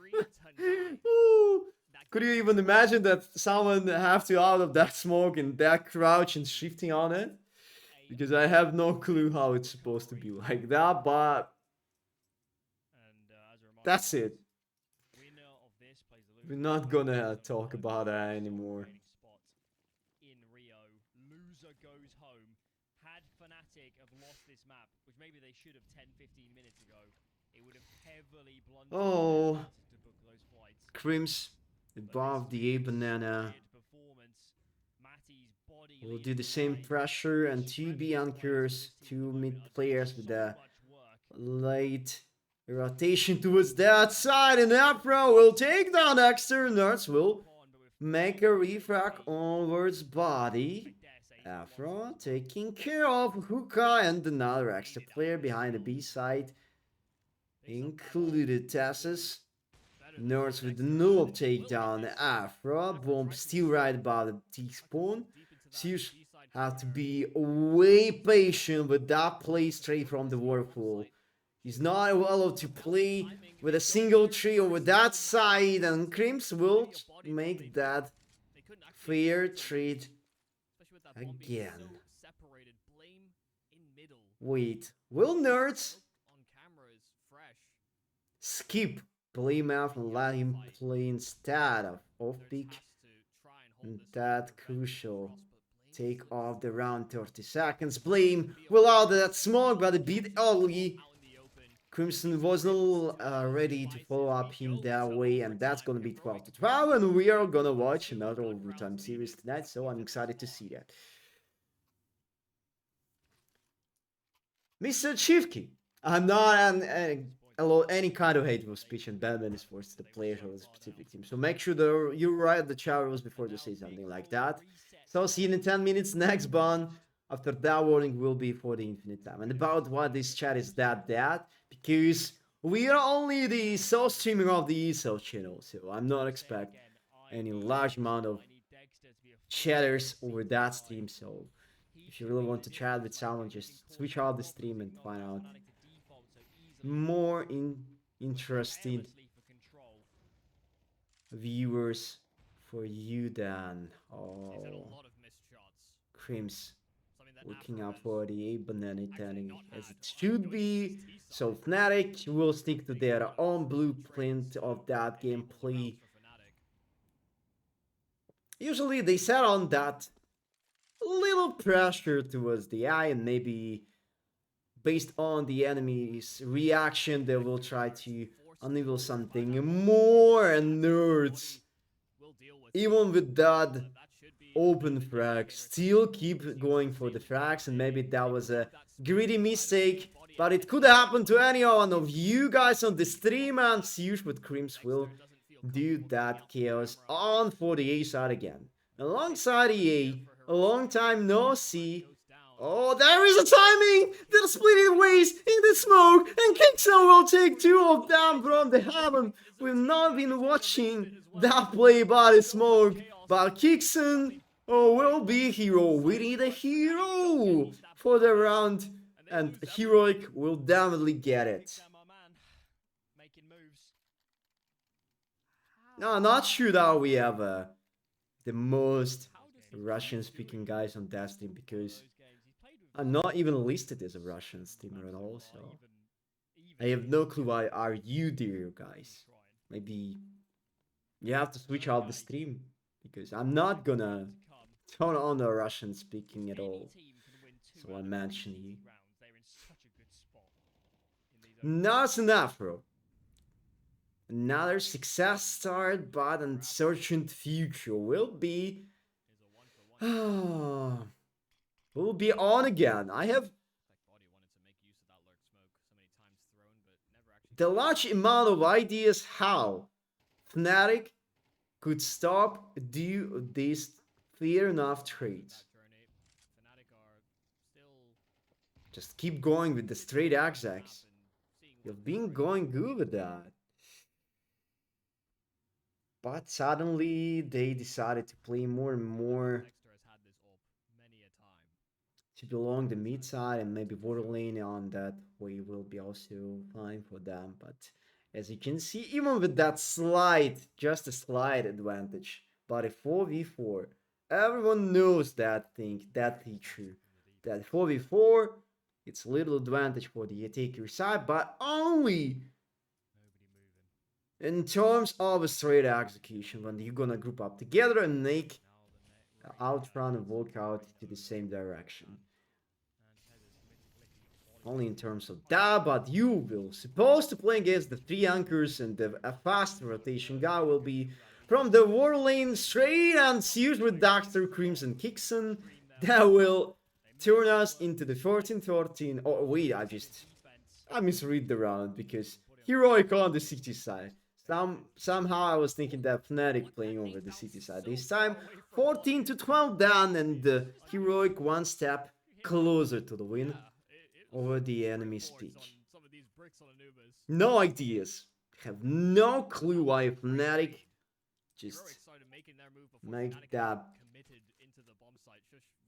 Could you even imagine that someone have to out of that smoke and that crouch and shifting on it? Because I have no clue how it's supposed to be like that, but that's it. We're not gonna talk about that anymore. Had Fnatic have lost this map, which maybe they should have 10-15 minutes ago, it would have heavily blunted to book those flights. Crims above the A banana. We'll do the same pressure and 2B anchors, 2 mid players with the late rotation towards that side, and Afro will take down Exter. Nerds will make a refract onwards body. Afro taking care of Hookah and another extra player behind the B side, included Tassus. Nerds with the no takedown. Afro bomb still right above the T-spawn. Zeus have to be way patient with that play straight from the waterfall. He's not allowed to play with a single tree over that side, and Crims will make that fair trade again. Wait, will Nerds skip Blame out and let him play instead of off-peak? And that crucial take off the round 30 seconds. Blame will out that smoke, but a bit early. Crimson wasn't ready to follow up him that way, and that's gonna be 12 to 12, and we are gonna watch another overtime series tonight, so I'm excited to see that. Mr. Chivki, I'm not any kind of hateful speech and badness towards the players or the specific team, so make sure that you write the chat rules before you say something like that. So see you in 10 minutes. Next ban after that warning will be for the infinite time. And about what this chat is that because we are only the sole streamer of the ESL channel, so I'm not expect any large amount of chatters over that stream. So if you really want to chat with someone, just switch off the stream and find out more interesting viewers for you than Crims looking out for the A banana turning as it should be. So Fnatic will stick to their own blueprint of that gameplay. Usually they set on that little pressure towards the eye, and maybe based on the enemy's reaction they will try to unlevel something more, and Nerds, even with that open frag, still keep going for the frags, and maybe that was a greedy mistake, but it could happen to any one of you guys on the stream, and Siege with Crims will do that chaos on for the A side again. Alongside EA, a long time no see. Oh, there is a timing! They're splitting ways in the smoke, and Kickstone will take two of them from the heaven. We've not been watching that play by the smoke, but Kickstone will be hero. We need a hero for the round, and Heroic will definitely get it. No, I'm not sure that we have the most Russian-speaking guys on that team because I'm not even listed as a Russian streamer at all, so I have no clue why are you there, guys. Maybe you have to switch out the stream because I'm not gonna turn on the Russian speaking at all. So I mention you. Not enough, bro. Another success start, but uncertain future will be on again. I have the large amount of ideas how Fnatic could stop do these fair enough trades. Just keep going with the straight XX. You've been going good with that. But suddenly they decided to play more and more to belong the mid side, and maybe border lane on that way will be also fine for them. But as you can see, even with that just a slight advantage, but a 4v4, everyone knows that thing, that feature, that 4v4, it's a little advantage for the attacker side, but only in terms of a straight execution when you're gonna group up together and make outrun and walk out to the same direction. Only in terms of that, but you will supposed to play against the three anchors, and a fast rotation guy will be from the war lane straight and sears with Daxter, Crimson, Kickson. That will turn us into the 14-13. Oh wait, I misread the round because Heroic on the city side. Somehow I was thinking that Fnatic playing over the city side. This time 14-12 down, and the Heroic one step closer to the win over the enemy's peak. No ideas. Have no clue why Fnatic just make that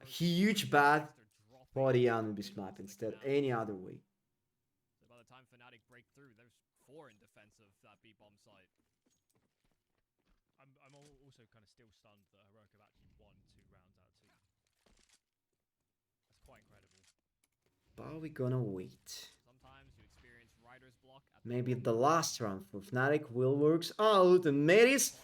huge bad for the enemy's map instead any other way. So by the time Fnatic break through, there's 4 in defense of that B bomb site. I'm also kind of still stunned that Heroic have actually won 2 rounds out of 2. That's quite incredible. But we're gonna wait. Sometimes you experience Rider's block. Maybe the last round for Fnatic will works out, and Metis.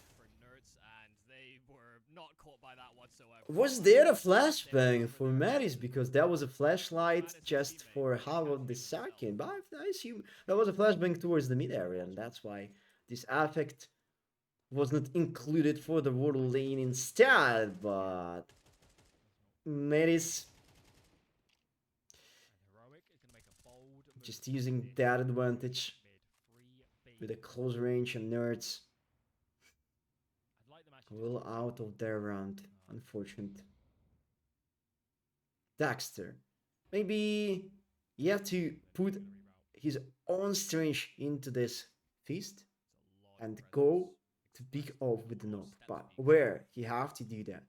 Was there a flashbang for Metis? Because that was a flashlight just for half of the second. But I assume that was a flashbang towards the mid area, and that's why this effect was not included for the water lane instead. But Metis just using that advantage with a close range and nerds will out of their round. Unfortunate. Daxter. Maybe he have to put his own strength into this feast and go to pick off with the knob. But where he have to do that?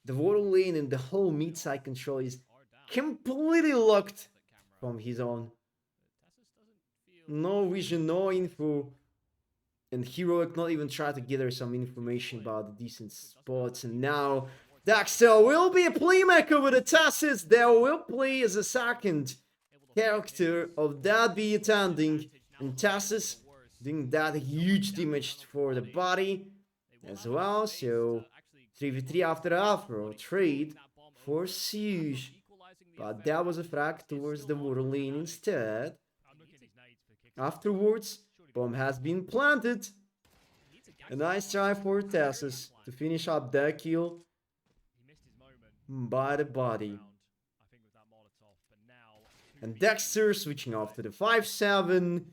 The water lane and the whole mid side control is completely locked from his own. No vision, no info. And Heroic not even try to gather some information about the decent spots. And now Daxter will be a playmaker with the Tassis. That will play as a second character of that be attending. And Tassis doing that huge damage for the body as well. So 3v3 after Afro trade for Siege. But that was a frag towards the water lane instead. Afterwards, bomb has been planted. A nice try for Tassis to finish up that kill by the body. And Dexter switching off to the 5-7.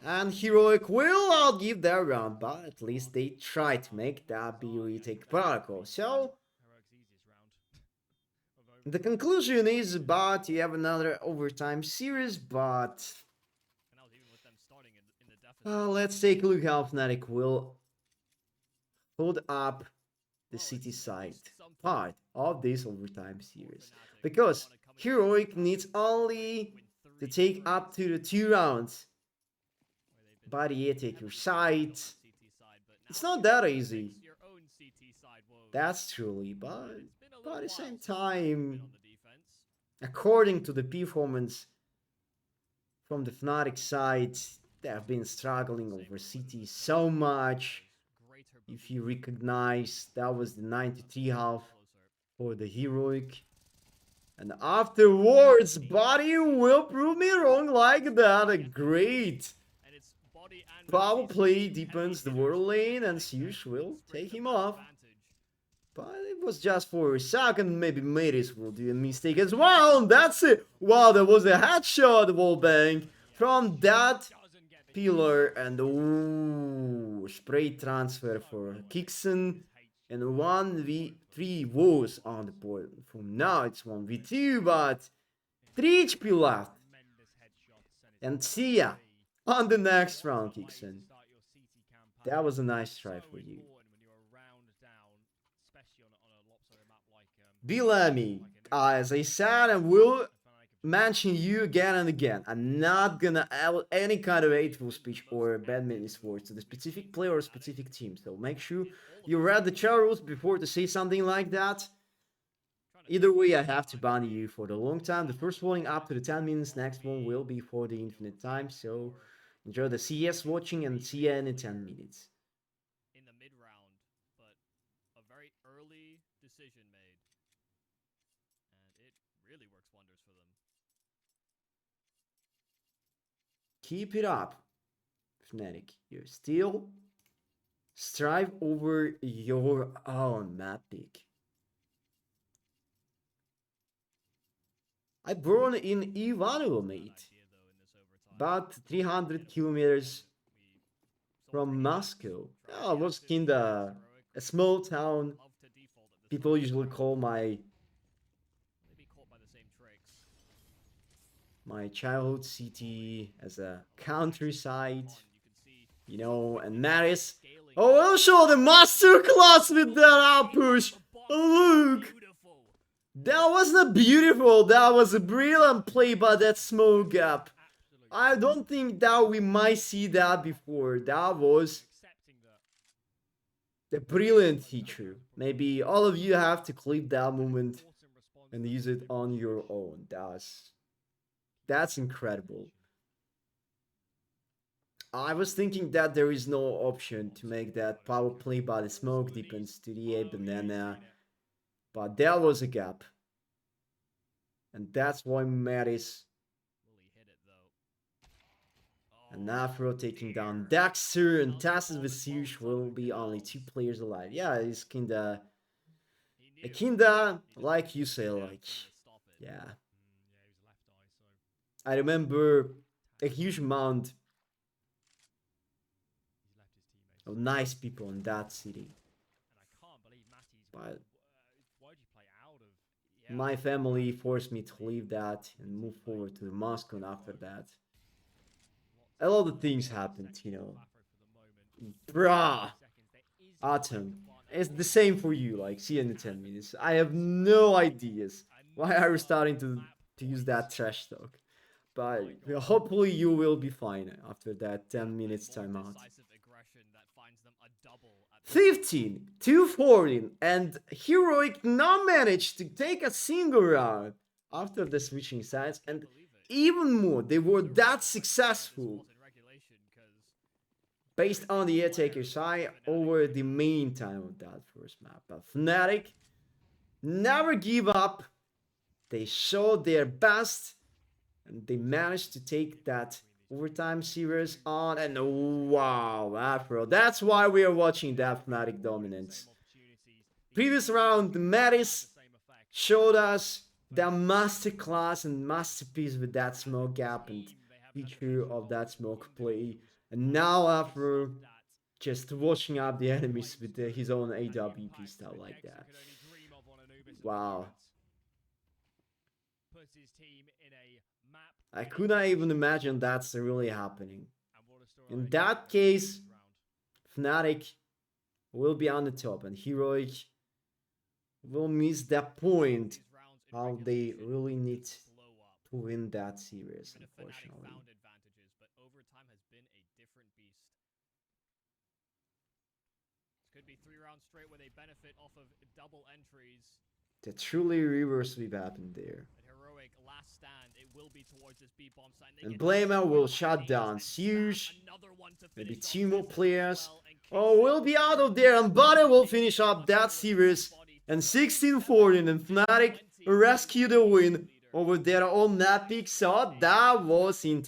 And Heroic will outgive their round, but at least they try to make that be retake protocol. So the conclusion is, but you have another overtime series, but let's take a look how Fnatic will hold up the city side part of this overtime series. Because Heroic needs only to take up to the 2 rounds. But yeah, take your side. It's not that easy. That's truly, but at the same time, according to the performance from the Fnatic side, they have been struggling over CT so much. If you recognize, that was the 93 half for the Heroic. And afterwards, Body will prove me wrong like that. A great power play deepens the world lane, and Zeus will take him off. But it was just for a second. Maybe Maris will do a mistake as well. And that's it. Wow, that was a headshot wallbang from that pillar. And ooh, spray transfer for Kixen. And 1v3 was on the board. From now it's 1v2, but 3 HP left. And see ya on the next round, Kixen. That was a nice try for you. Bellamy, as I said, and will mention you again and again. I'm not gonna add any kind of hateful speech or badminton words to the specific player or specific team. So make sure you read the chat rules before to say something like that. Either way, I have to ban you for the long time. The first warning up to the 10 minutes. Next one will be for the infinite time. So enjoy the CS watching and see you in 10 minutes. In the mid round, but a very early decision made. And it really works wonders for them. Keep it up, Fnatic. You still strive over your own map pick. I born in Ivanovo, mate. About 300 kilometers from Moscow. Oh, it was kinda a small town. People usually call my childhood city as a countryside, you know, and Maris. Oh, we'll show the masterclass with that push. Look, that wasn't beautiful. That was a brilliant play by that smoke gap. I don't think that we might see that before. That was a brilliant feature. Maybe all of you have to clip that moment and use it on your own. That's incredible. I was thinking that there is no option to make that power play by the smoke deepens to the A banana, but there was a gap. And that's why Maris and Afro taking down Dexter and Tassis with Zeus will be only 2 players alive. Yeah, it's kinda like you say, like, yeah. I remember a huge amount of nice people in that city. But my family forced me to leave that and move forward to Moscow, and after that, a lot of things happened, you know. Bruh! Atom. It's the same for you, like, see you in 10 minutes. I have no ideas why are you starting to use that trash talk. But hopefully you will be fine after that 10 minutes timeout. 15, 214, and Heroic not managed to take a single round after the switching sides, and even more, they were that successful based on the attacker side over the main time of that first map. But Fnatic never give up. They showed their best, and they managed to take that overtime series on, and wow, Afro. That's why we are watching that Fnatic dominance. Previous round, Maris showed us that masterclass and masterpiece with that smoke gap, and feature of that smoke play. And now after just washing up the enemies with his own AWP style like that. Wow. I could not even imagine that's really happening. In that case, Fnatic will be on the top and Heroic will miss that point how they really need to win that series, unfortunately. Could be 3 rounds straight where they benefit off of double entries. The truly reverse sweep happened there. Heroic last stand, it will be towards this B bomb site. And Blamer will shut down Huge. Maybe 2 more players. Oh, we'll be out of there, and Butter will finish up that series. And 16-14, and Fnatic rescue the win over their own Epic. So that was intense.